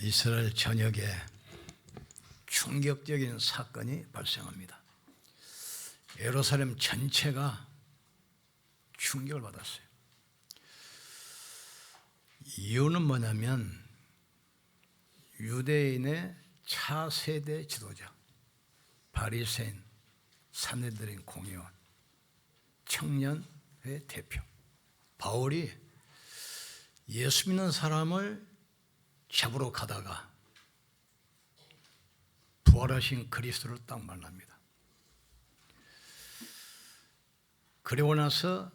이스라엘 전역에 충격적인 사건이 발생합니다. 예루살렘 전체가 충격을 받았어요. 이유는 뭐냐면 유대인의 차세대 지도자, 바리새인, 산헤드린 공의원, 청년회 대표 바울이 예수 믿는 사람을 잡으러 가다가 부활하신 그리스도를 딱 만납니다. 그리고 나서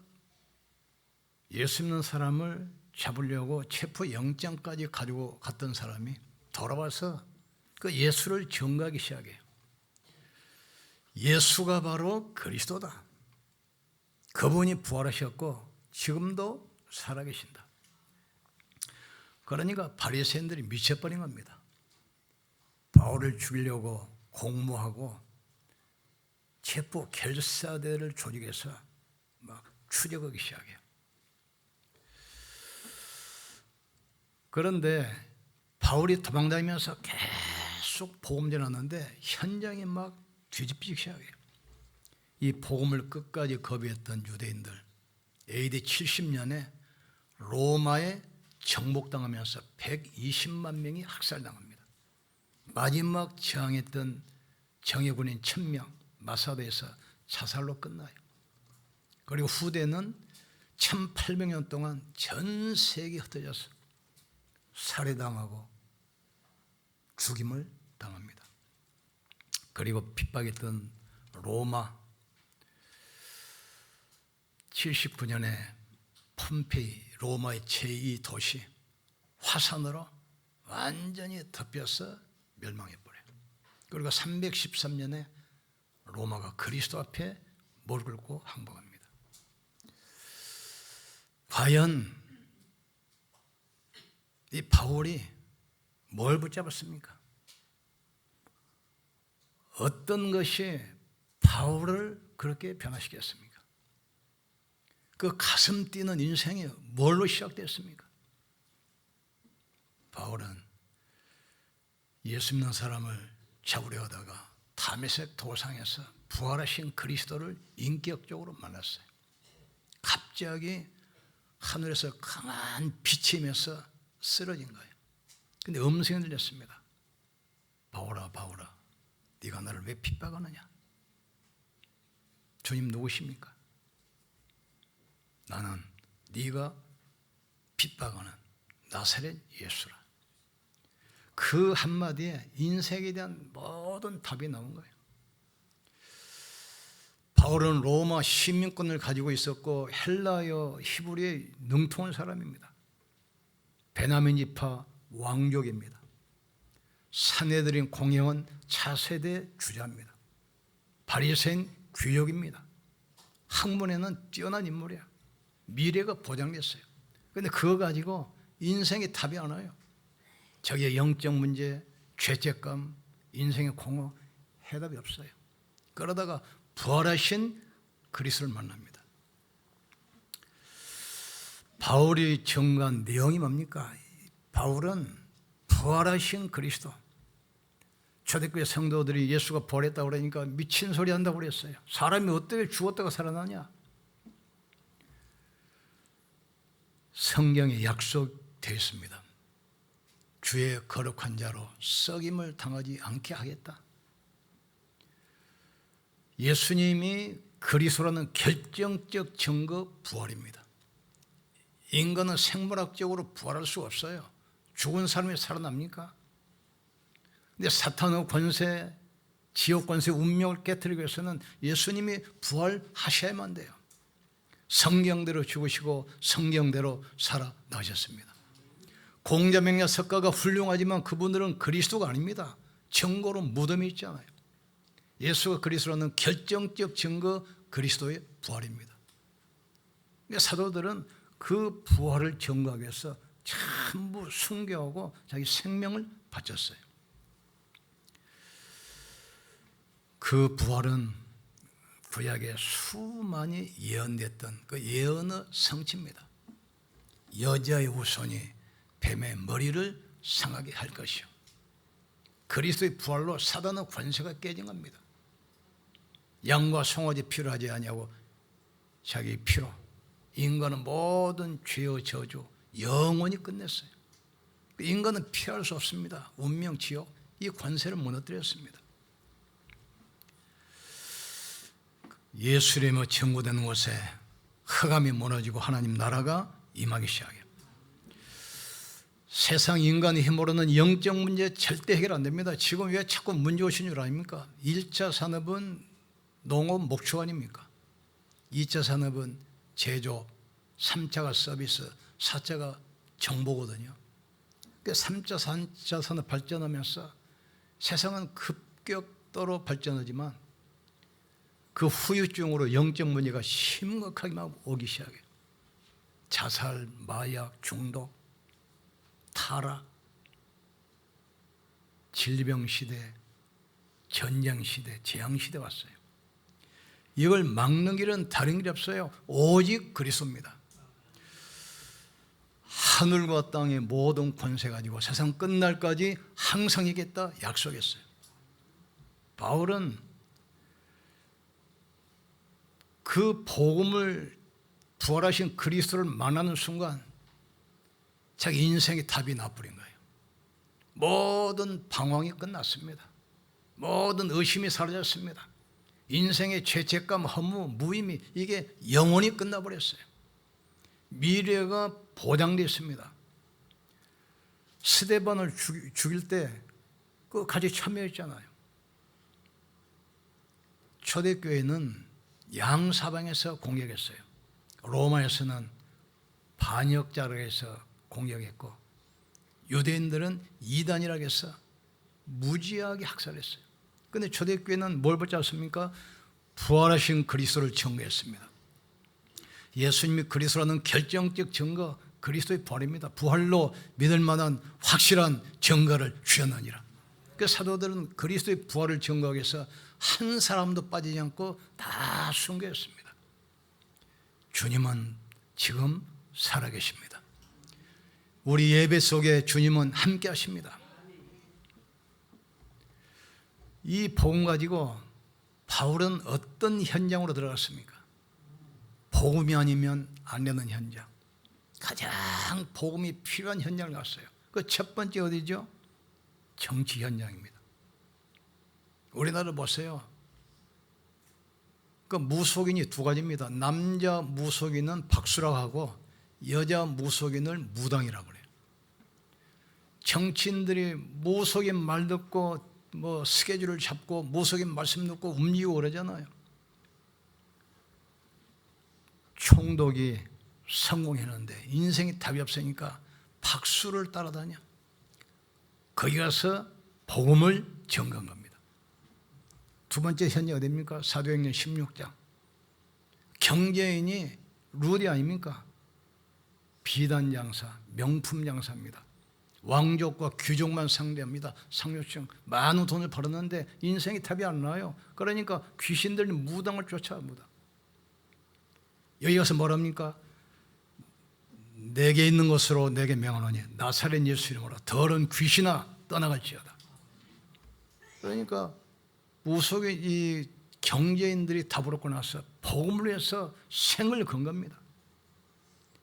예수 믿는 사람을 잡으려고 체포영장까지 가지고 갔던 사람이 돌아와서 그 예수를 증거하기 시작해요. 예수가 바로 그리스도다. 그분이 부활하셨고 지금도 살아계신다. 그러니까 바리새인들이 미쳐버린 겁니다. 바울을 죽이려고 공모하고 체포 결사대를 조직해서 막 추적하기 시작해요. 그런데 바울이 도망다니면서 계속 복음 전하는데 현장이 막 뒤집히기 시작해요. 이 복음을 끝까지 거부했던 유대인들 AD 70년에 로마에 정복당하면서 120만 명이 학살당합니다. 마지막 저항했던 정예군인 1000명 마사드에서 자살로 끝나요. 그리고 후대는 1800년 동안 전 세계에 흩어져서 살해당하고 죽임을 당합니다. 그리고 핍박했던 로마 79년에 폼페이 로마의 제2 도시 화산으로 완전히 덮여서 멸망해버려요. 그리고 313년에 로마가 그리스도 앞에 무릎 꿇고 항복합니다. 과연 이 바울이 뭘 붙잡았습니까? 어떤 것이 바울을 그렇게 변화시켰습니까? 그 가슴 뛰는 인생이 뭘로 시작됐습니까? 바울은 예수 믿는 사람을 잡으려 하다가 다메섹 도상에서 부활하신 그리스도를 인격적으로 만났어요. 갑자기 하늘에서 강한 빛이 임해서 쓰러진 거예요. 근데 음성이 들렸습니다. 바울아, 바울아, 네가 나를 왜 핍박하느냐? 주님 누구십니까? 나는 네가 핍박하는 나사렛 예수라. 그 한마디에 인생에 대한 모든 답이 나온 거예요. 바울은 로마 시민권을 가지고 있었고 헬라어, 히브리어에 능통한 사람입니다. 베냐민 지파 왕족입니다. 산헤드린 공회원 차세대 주자입니다. 바리새인 귀족입니다. 학문에는 뛰어난 인물이야. 미래가 보장됐어요. 그런데 그거 가지고 인생의 답이 안 와요. 저기에 영적 문제, 죄책감, 인생의 공허, 해답이 없어요. 그러다가 부활하신 그리스도를 만납니다. 바울이 증거한 내용이 뭡니까? 바울은 부활하신 그리스도. 초대교회 성도들이 예수가 부활했다고 그러니까 미친 소리 한다고 그랬어요. 사람이 어떻게 죽었다가 살아나냐? 성경에 약속되어 있습니다. 주의 거룩한 자로 썩임을 당하지 않게 하겠다. 예수님이 그리스도라는 결정적 증거 부활입니다. 인간은 생물학적으로 부활할 수가 없어요. 죽은 사람이 살아납니까? 근데 사탄의 권세, 지옥 권세, 운명을 깨뜨리기 위해서는 예수님이 부활하셔야만 돼요. 성경대로 죽으시고 성경대로 살아나셨습니다. 공자명야 석가가 훌륭하지만 그분들은 그리스도가 아닙니다. 증거로 무덤이 있잖아요. 예수가 그리스도라는 결정적 증거 그리스도의 부활입니다. 그러니까 사도들은 그 부활을 증거하기 위해서 전부 순교하고 자기 생명을 바쳤어요. 그 부활은 구약에 수많이 예언됐던 그 예언의 성취입니다. 여자의 후손이 뱀의 머리를 상하게 할 것이요. 그리스도의 부활로 사단의 권세가 깨진 겁니다. 양과 송아지 피로 하지 아니하고 자기 피로 인간은 모든 죄의 저주 영원히 끝냈어요. 인간은 피할 수 없습니다. 운명, 지옥, 이 권세를 무너뜨렸습니다. 예수님의 증거된 곳에 흑암이 무너지고 하나님 나라가 임하기 시작해요. 세상 인간의 힘으로는 영적 문제 절대 해결 안 됩니다. 지금 왜 자꾸 문제 오신 줄 아닙니까? 1차 산업은 농업 목축 아닙니까? 2차 산업은 제조, 3차가 서비스, 4차가 정보거든요. 3차, 4차 산업 발전하면서 세상은 급격도로 발전하지만 그 후유증으로 영적 문제가 심각하게 막 오기 시작해요. 자살, 마약, 중독, 타락, 질병 시대, 전쟁 시대, 재앙 시대 왔어요. 이걸 막는 길은 다른 길이 없어요. 오직 그리스도입니다. 하늘과 땅의 모든 권세 가지고 세상 끝날까지 항상 이겠다 약속했어요. 바울은 그 복음을 부활하신 그리스도를 만나는 순간 자기 인생의 답이 나버린 거예요. 모든 방황이 끝났습니다. 모든 의심이 사라졌습니다. 인생의 죄책감, 허무, 무의미 이게 영원히 끝나버렸어요. 미래가 보장됐습니다. 스데반을 죽일 때 그 같이 참여했잖아요. 초대교회는 양사방에서 공격했어요. 로마에서는 반역자로 해서 공격했고 유대인들은 이단이라고 해서 무지하게 학살했어요. 그런데 초대교회는 뭘 붙잡습니까? 부활하신 그리스도를 증거했습니다. 예수님이 그리스도라는 결정적 증거, 그리스도의 부활입니다. 부활로 믿을 만한 확실한 증거를 주셨느니라. 그 사도들은 그리스도의 부활을 증거하기 위해서 한 사람도 빠지지 않고 다 순교했습니다. 주님은 지금 살아계십니다. 우리 예배 속에 주님은 함께 하십니다. 이 복음 가지고 바울은 어떤 현장으로 들어갔습니까? 복음이 아니면 안 되는 현장, 가장 복음이 필요한 현장을 갔어요. 그 첫 번째 어디죠? 정치 현장입니다. 우리나라 보세요. 그 무속인이 두 가지입니다. 남자 무속인은 박수라고 하고 여자 무속인을 무당이라고 그래요. 정치인들이 무속인 말 듣고 뭐 스케줄을 잡고 무속인 말씀 듣고 움직이고 그러잖아요. 총독이 성공했는데 인생이 답이 없으니까 박수를 따라다녀. 거기 가서 복음을 증거한 겁니다. 두 번째 현장 어디입니까? 사도행전 16장. 경제인이 루디 아닙니까? 비단 장사, 명품 장사입니다. 왕족과 귀족만 상대합니다. 상류층 많은 돈을 벌었는데 인생이 답이 안 나요. 그러니까 귀신들이 무당을 쫓아옵니다. 여기 가서 뭐랍니까? 내게 있는 것으로 내게 명하노니 나사렛 예수 이름으로 더러운 귀신아 떠나갈지어다. 그러니까 무속의 이 경제인들이 답을 얻고 나서 복음을 위해서 생을 건 겁니다.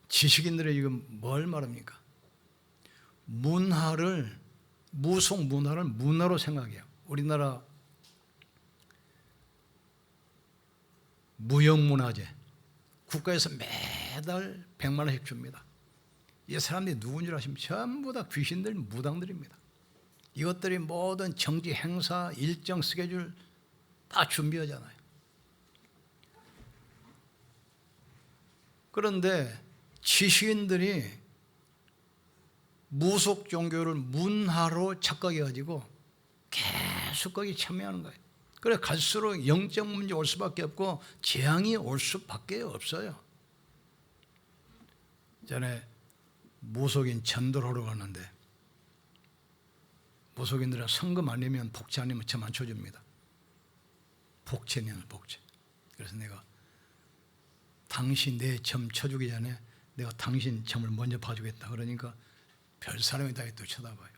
지식인들이 지금 뭘 말합니까? 문화를, 무속 문화를 문화로 생각해요. 우리나라 무형문화재 국가에서 매달 100만 원씩 줍니다. 이 사람들이 누군지 아시면 전부 다 귀신들, 무당들입니다. 이것들이 모든 정치 행사, 일정 스케줄 다 준비하잖아요. 그런데 지식인들이 무속 종교를 문화로 착각해가지고 계속 거기 참여하는 거예요. 그래 갈수록 영적 문제 올 수밖에 없고 재앙이 올 수밖에 없어요. 전에 무속인 전도를 하러 갔는데 무속인들은 성금 안 내면 복채 안 내면 점 안 쳐줍니다. 복채 내는 복채. 그래서 내가 당신 내 점 쳐주기 전에 내가 당신 점을 먼저 봐주겠다. 그러니까 별 사람이 다 또 쳐다봐요.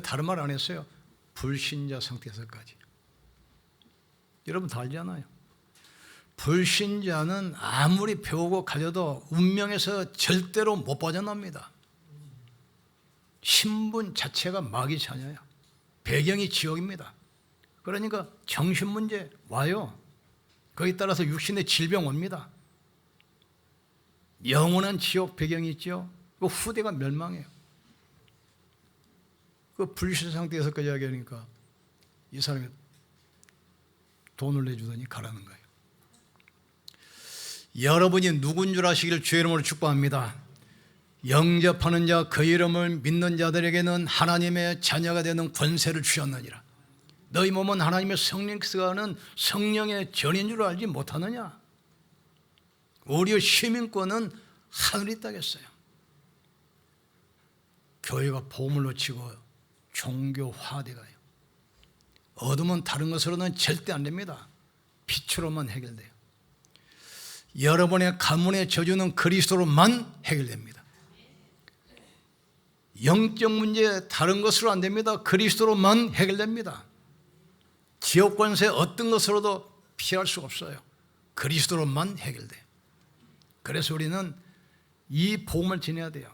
다른 말 안 했어요. 불신자 상태에서까지. 여러분 다 알잖아요. 불신자는 아무리 배우고 가져도 운명에서 절대로 못 빠져납니다. 신분 자체가 마귀 자녀야. 배경이 지옥입니다. 그러니까 정신 문제 와요. 거기에 따라서 육신의 질병 옵니다. 영원한 지옥 배경이 있죠. 그 후대가 멸망해요. 그 불신 상태에서까지 이야기하니까 이 사람이 돈을 내주더니 가라는 거예요. 여러분이 누군 줄 아시기를 주의 이름으로 축복합니다. 영접하는 자 그 이름을 믿는 자들에게는 하나님의 자녀가 되는 권세를 주셨느니라. 너희 몸은 하나님의 성령께서 하는 성령의 전인 줄 알지 못하느냐? 우리의 시민권은 하늘에 있다겠어요. 교회가 복음을 놓치고 종교화돼가요. 어둠은 다른 것으로는 절대 안 됩니다. 빛으로만 해결돼요. 여러분의 가문의 저주는 그리스도로만 해결됩니다. 영적 문제 다른 것으로 안 됩니다. 그리스도로만 해결됩니다. 지옥 권세 어떤 것으로도 피할 수가 없어요. 그리스도로만 해결돼요. 그래서 우리는 이 복음을 전해야 돼요.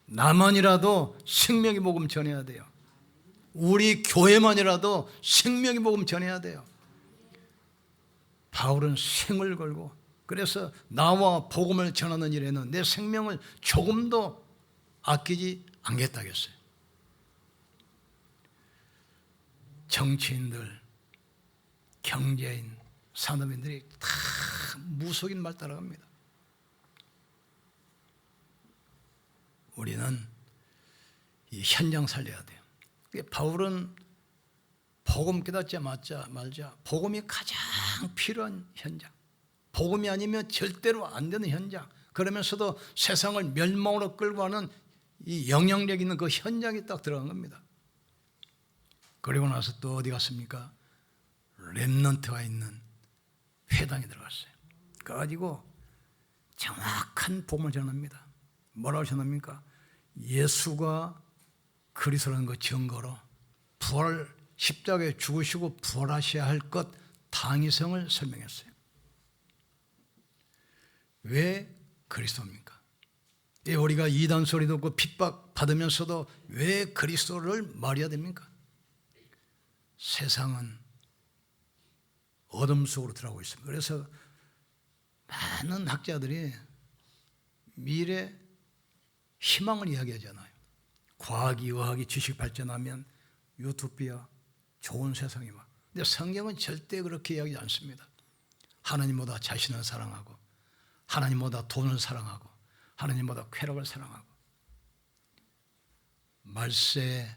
나만이라도 생명의 복음 전해야 돼요. 우리 교회만이라도 생명의 복음 전해야 돼요. 바울은 생을 걸고, 그래서 나와 복음을 전하는 일에는 내 생명을 조금도 아끼지 않겠다겠어요. 정치인들, 경제인, 산업인들이 다 무속인 말 따라갑니다. 우리는 이 현장 살려야 돼요. 바울은 복음 깨닫지 말자. 복음이 가장 필요한 현장. 복음이 아니면 절대로 안 되는 현장. 그러면서도 세상을 멸망으로 끌고 가는 이 영향력 있는 그 현장에 딱 들어간 겁니다. 그리고 나서 또 어디 갔습니까? 렘넌트가 있는 회당에 들어갔어요. 가지고 정확한 복음을 전합니다. 뭐라고 전합니까? 예수가 그리스도라는 것 증거로 부활, 십자가에 죽으시고 부활하셔야 할 것 당위성을 설명했어요. 왜 그리스도입니까? 우리가 이단 소리 듣고 핍박받으면서도 왜 그리스도를 말해야 됩니까? 세상은 어둠 속으로 들어가고 있습니다. 그래서 많은 학자들이 미래 희망을 이야기하잖아요. 과학이, 의학이, 지식 발전하면 유토피아, 좋은 세상이 와. 근데 성경은 절대 그렇게 이야기하지 않습니다. 하나님보다 자신을 사랑하고, 하나님보다 돈을 사랑하고, 하나님보다 쾌락을 사랑하고, 말세에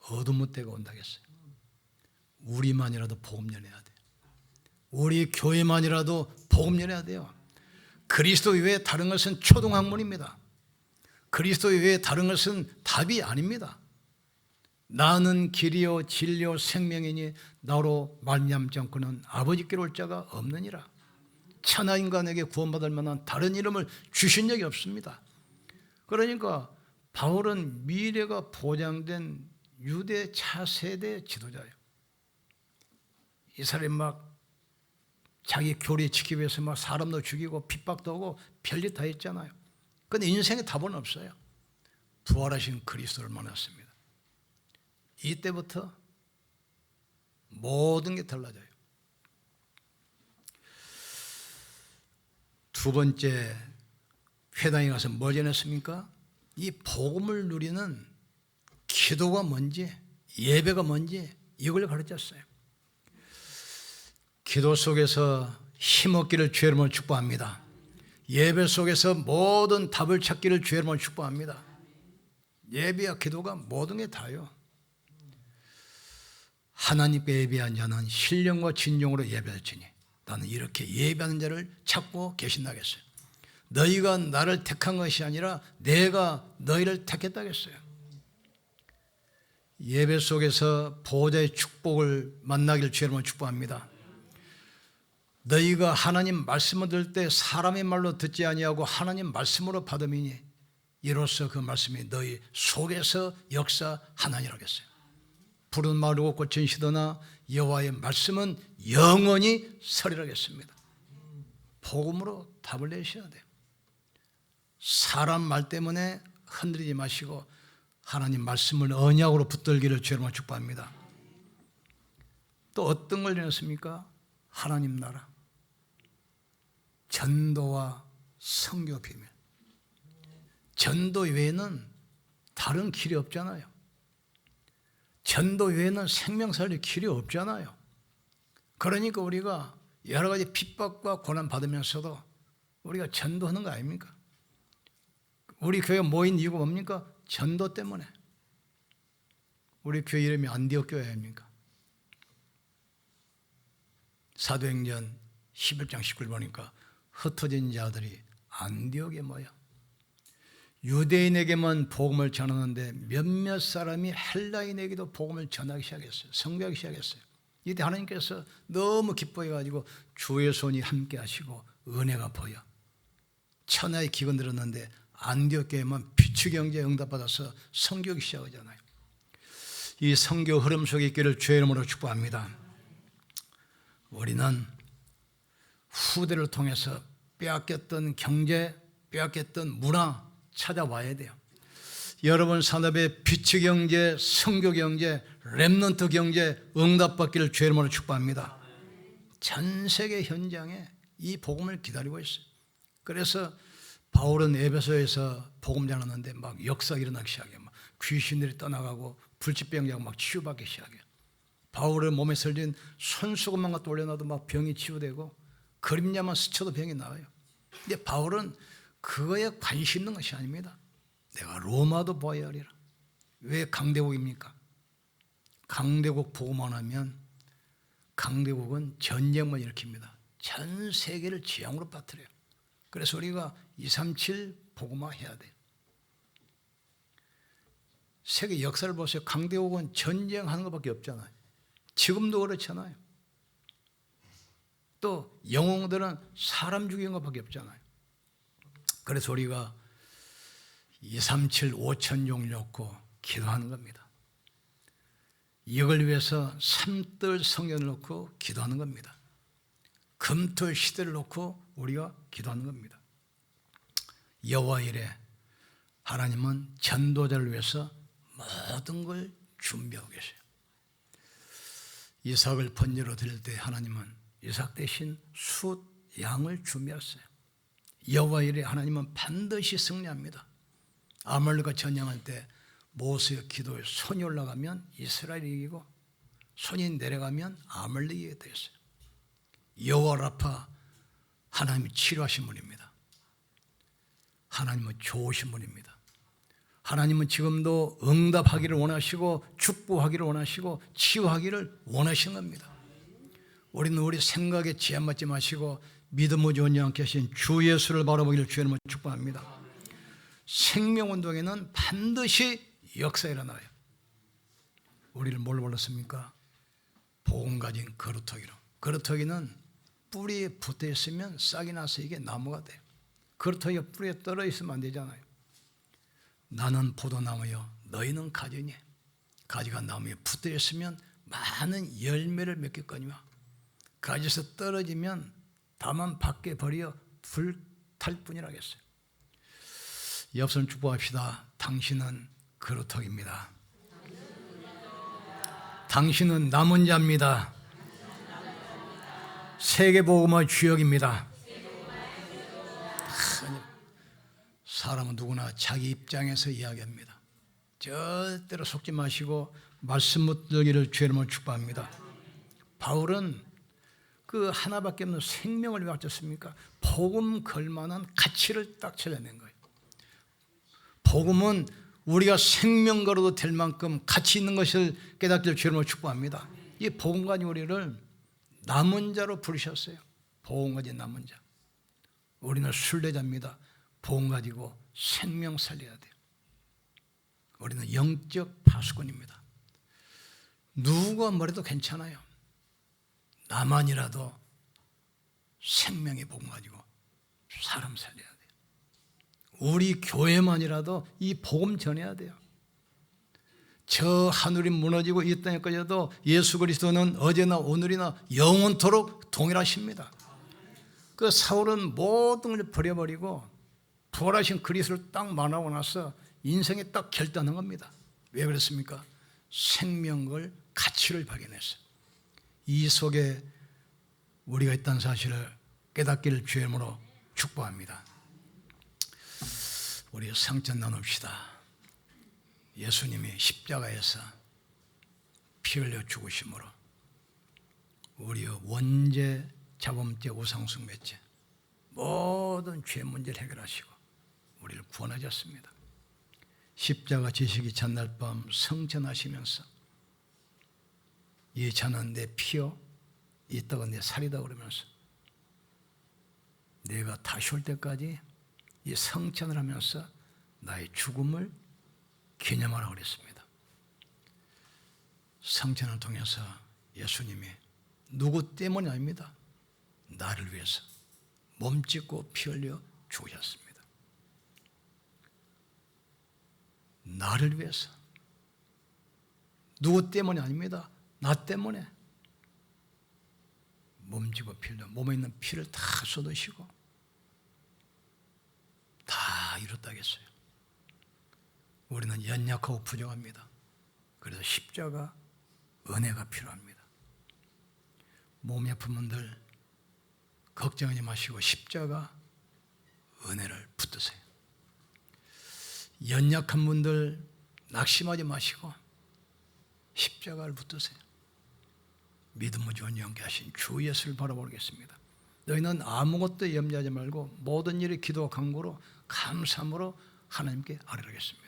어둠의 때가 온다겠어요. 우리만이라도 복음 전해야 돼요. 우리 교회만이라도 복음 전해야 돼요. 그리스도 외에 다른 것은 초등학문입니다. 그리스도 외에 다른 것은 답이 아닙니다. 나는 길이요 진리요 생명이니 나로 말미암지 않고는 아버지께로 올 자가 없느니라. 천하 인간에게 구원받을 만한 다른 이름을 주신 적이 없습니다. 그러니까 바울은 미래가 보장된 유대 차세대 지도자예요. 이 사람이 막 자기 교리 지키기 위해서 막 사람도 죽이고 핍박도 하고 별짓 다 했잖아요. 그런데 인생에 답은 없어요. 부활하신 그리스도를 만났습니다. 이때부터 모든 게 달라져요. 두 번째 회당에 가서 뭐 전했습니까? 이 복음을 누리는 기도가 뭔지, 예배가 뭔지 이걸 가르쳤어요. 기도 속에서 힘없기를 주의 이름으로 축복합니다. 예배 속에서 모든 답을 찾기를 주의 이름으로 축복합니다. 예배와 기도가 모든 게 다요. 하나님께 예배한 자는 신령과 진정으로 예배할지니 나는 이렇게 예배하는 자를 찾고 계신다겠어요. 너희가 나를 택한 것이 아니라 내가 너희를 택했다겠어요. 예배 속에서 보호자의 축복을 만나기를 주의 이름으로 축복합니다. 너희가 하나님 말씀을 들을 때 사람의 말로 듣지 아니하고 하나님 말씀으로 받음이니 이로써 그 말씀이 너희 속에서 역사하나니라고 했어요. 푸른 마르고 꽃은 시드나 여호와의 말씀은 영원히 서리라고 했습니다. 복음으로 답을 내셔야 돼요. 사람 말 때문에 흔들리지 마시고 하나님 말씀을 언약으로 붙들기를 주님으로 축복합니다. 또 어떤 걸 내놨습니까? 하나님 나라, 전도와 선교 비밀. 전도 외에는 다른 길이 없잖아요. 전도 외에는 생명 살릴 길이 없잖아요. 그러니까 우리가 여러 가지 핍박과 고난 받으면서도 우리가 전도하는 거 아닙니까? 우리 교회 모인 이유가 뭡니까? 전도 때문에. 우리 교회 이름이 안디옥 교회 아닙니까? 사도행전 11장 19절 보니까 흩어진 자들이 안디옥에 모여 유대인에게만 복음을 전하는데 몇몇 사람이 헬라인에게도 복음을 전하기 시작했어요. 선교하기 시작했어요. 이때 하나님께서 너무 기뻐해가지고 주의 손이 함께 하시고 은혜가 보여 천하의 기근 들었는데 안디옥 교회만 비추 경제에 응답받아서 선교하기 시작하잖아요. 이 선교 흐름 속에 있기를 주의 이름으로 축복합니다. 우리는 후대를 통해서 빼앗겼던 경제, 빼앗겼던 문화 찾아와야 돼요. 여러분 산업의 비추 경제, 선교 경제, 렘넌트 경제 응답받기를 주의 이름으로 축복합니다. 전 세계 현장에 이 복음을 기다리고 있어요. 그래서 바울은 에베소에서 복음 전하는데 막 역사가 일어나기 시작해요. 막 귀신들이 떠나가고 불치병자가 막 치유받기 시작해요. 바울의 몸에 설진 손수건만 갖다 올려놔도 막 병이 치유되고 그림자만 스쳐도 병이 나와요. 근데 바울은 그거에 관심 있는 것이 아닙니다. 내가 로마도 보아야 하리라. 왜 강대국입니까? 강대국 복음만 하면 강대국은 전쟁만 일으킵니다. 전 세계를 지향으로 빠뜨려요. 그래서 우리가 237 복음화 해야 돼요. 세계 역사를 보세요. 강대국은 전쟁하는 것밖에 없잖아요. 지금도 그렇잖아요. 또 영웅들은 사람 죽이는 것밖에 없잖아요. 그래서 우리가 237 5천종 놓고 기도하는 겁니다. 이걸 위해서 삼들 성경을 놓고 기도하는 겁니다. 금토 시대를 놓고 우리가 기도하는 겁니다. 여호와 이래 하나님은 전도자를 위해서 모든 걸 준비하고 계세요. 이삭을 번제로 드릴 때 하나님은 이삭 대신 숫 양을 준비했어요. 여호와 이래 하나님은 반드시 승리합니다. 아말렉과 전쟁할 때 모세의 기도에 손이 올라가면 이스라엘이 이기고 손이 내려가면 아말렉이 이기게 되었어요. 여호와 라파 하나님이 치료하신 분입니다. 하나님은 좋으신 분입니다. 하나님은 지금도 응답하기를 원하시고 축복하기를 원하시고 치유하기를 원하시는 겁니다. 우리는 우리 생각에 제한받지 마시고 믿음을 좋은 영께 하신 주 예수를 바라보기를 주의 이름으로 축복합니다. 생명운동에는 반드시 역사 일어나요. 우리를 뭘로 불렀습니까? 복음 가진 거루터기로. 거루터기는 뿌리에 붙어 있으면 싹이 나서 이게 나무가 돼요. 거루터기가 뿌리에 떨어 있으면 안 되잖아요. 나는 포도나무요 너희는 가지니 가지가 나무에 붙어 있으면 많은 열매를 맺겠거니와 가지에서 떨어지면 다만 밖에 버려 불탈 뿐이라고 했어요. 옆선 축복합시다. 당신은 거루터기입니다. 당신은 남은 자입니다. 세계복음의 주역입니다. 사람은 누구나 자기 입장에서 이야기합니다. 절대로 속지 마시고 말씀 붙들기를 주의 이름으로 축복합니다. 바울은 그 하나밖에 없는 생명을 왜 바쳤습니까? 복음 걸만한 가치를 딱 찾아낸 거예요. 복음은 우리가 생명 걸어도 될 만큼 가치 있는 것을 깨닫기를 주의 이름으로 축복합니다. 이 복음 가진 우리를 남은 자로 부르셨어요. 복음 가진 남은 자. 우리는 순례자입니다. 복음 가지고 생명 살려야 돼요. 우리는 영적 파수꾼입니다. 누가 뭐래도 괜찮아요. 나만이라도 생명의 복음 가지고 사람 살려야 돼요. 우리 교회만이라도 이 복음 전해야 돼요. 저 하늘이 무너지고 이 땅에 꺼져도 예수 그리스도는 어제나 오늘이나 영원토록 동일하십니다. 그 사울은 모든 걸 버려버리고 부활하신 그리스도를 딱 만나고 나서 인생에 딱 결단한 겁니다. 왜 그랬습니까? 생명을 가치를 발견했어요. 이 속에 우리가 있다는 사실을 깨닫기를 주의 이름으로 축복합니다. 우리 성전 나눕시다. 예수님이 십자가에서 피 흘려 죽으심으로 우리의 원죄, 자범죄, 우상숭배죄 모든 죄 문제를 해결하시고 우리를 구원하셨습니다. 십자가 지시기 전날 밤 성전하시면서 이 잔은 내 피요 이 떡은 내 살이다 그러면서 내가 다시 올 때까지 이 성찬을 하면서 나의 죽음을 기념하라고 그랬습니다. 성찬을 통해서 예수님이 누구 때문이 아닙니다. 나를 위해서 몸짓고 피 흘려 죽으셨습니다. 나를 위해서. 누구 때문이 아닙니다. 나 때문에 몸지고 피 흘려 몸에 있는 피를 다 쏟으시고 다 이뤘다겠어요. 우리는 연약하고 부족합니다. 그래서 십자가 은혜가 필요합니다. 몸이 아픈 분들 걱정하지 마시고 십자가 은혜를 붙드세요. 연약한 분들 낙심하지 마시고 십자가를 붙드세요. 믿음을 주는 영계하신 주 예수를 바라보겠습니다. 너희는 아무것도 염려하지 말고 모든 일에 기도와 간구로 감사함으로 하나님께 아뢰겠습니다.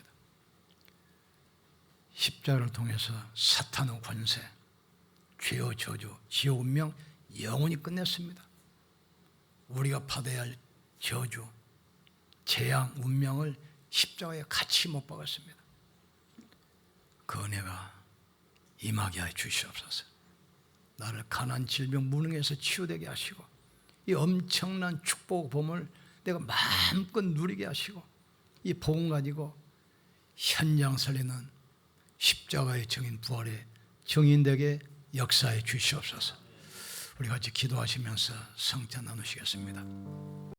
십자가를 통해서 사탄의 권세, 죄의 저주, 지옥 운명 영원히 끝냈습니다. 우리가 받아야 할 저주, 재앙, 운명을 십자가에 같이 못 박았습니다. 그 은혜가 임하게 하여 주시옵소서. 나를 가난, 질병, 무능에서 치유되게 하시고 이 엄청난 축복 복음을 내가 마음껏 누리게 하시고 이 복음 가지고 현장 살리는 십자가의 정인 부활의 정인되게 역사해 주시옵소서. 우리 같이 기도하시면서 성찬 나누시겠습니다.